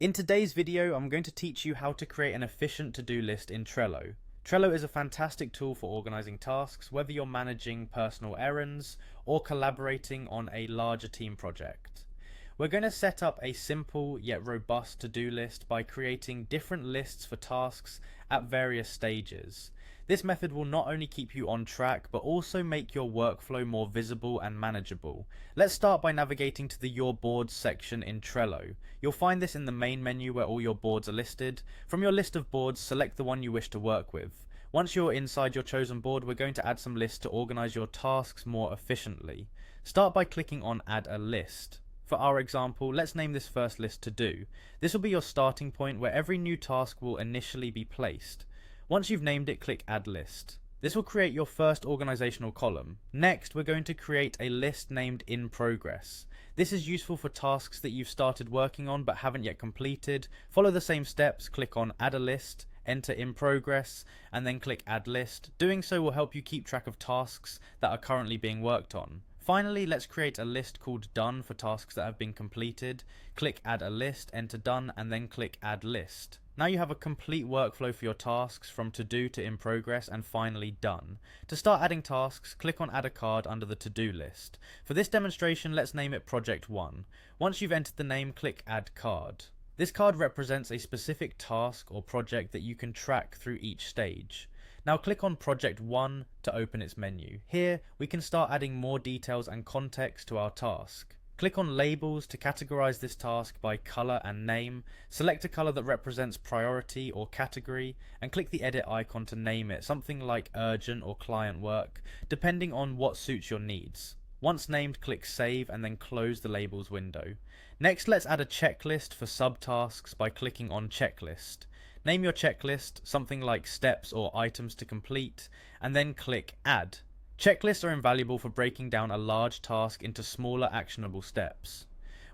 In today's video, I'm going to teach you how to create an efficient to-do list in Trello. Trello is a fantastic tool for organizing tasks, whether you're managing personal errands or collaborating on a larger team project. We're going to set up a simple yet robust to-do list by creating different lists for tasks at various stages. This method will not only keep you on track, but also make your workflow more visible and manageable. Let's start by navigating to the Your Boards section in Trello. You'll find this in the main menu where all your boards are listed. From your list of boards, select the one you wish to work with. Once you're inside your chosen board, we're going to add some lists to organize your tasks more efficiently. Start by clicking on Add a List. For our example, let's name this first list To Do. This will be your starting point where every new task will initially be placed. Once you've named it, click Add List. This will create your first organizational column. Next, we're going to create a list named In Progress. This is useful for tasks that you've started working on but haven't yet completed. Follow the same steps, click on Add a List, enter In Progress, and then click Add List. Doing so will help you keep track of tasks that are currently being worked on. Finally, let's create a list called Done for tasks that have been completed. Click Add a List, enter Done, and then click Add List. Now you have a complete workflow for your tasks from To Do to In Progress and finally Done. To start adding tasks, click on Add a Card under the To Do list. For this demonstration, let's name it Project 1. Once you've entered the name, click Add Card. This card represents a specific task or project that you can track through each stage. Now click on Project 1 to open its menu. Here, we can start adding more details and context to our task. Click on Labels to categorize this task by color and name. Select a color that represents priority or category, and click the edit icon to name it, something like urgent or client work, depending on what suits your needs. Once named, click Save and then close the Labels window. Next, let's add a checklist for subtasks by clicking on Checklist. Name your checklist, something like steps or items to complete, and then click Add. Checklists are invaluable for breaking down a large task into smaller actionable steps.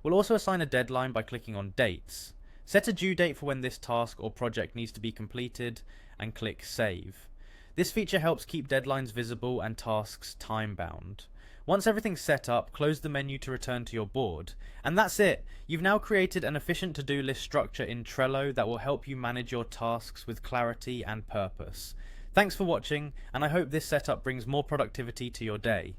We'll also assign a deadline by clicking on Dates. Set a due date for when this task or project needs to be completed, and click Save. This feature helps keep deadlines visible and tasks time-bound. Once everything's set up, close the menu to return to your board. And that's it! You've now created an efficient to-do list structure in Trello that will help you manage your tasks with clarity and purpose. Thanks for watching, and I hope this setup brings more productivity to your day.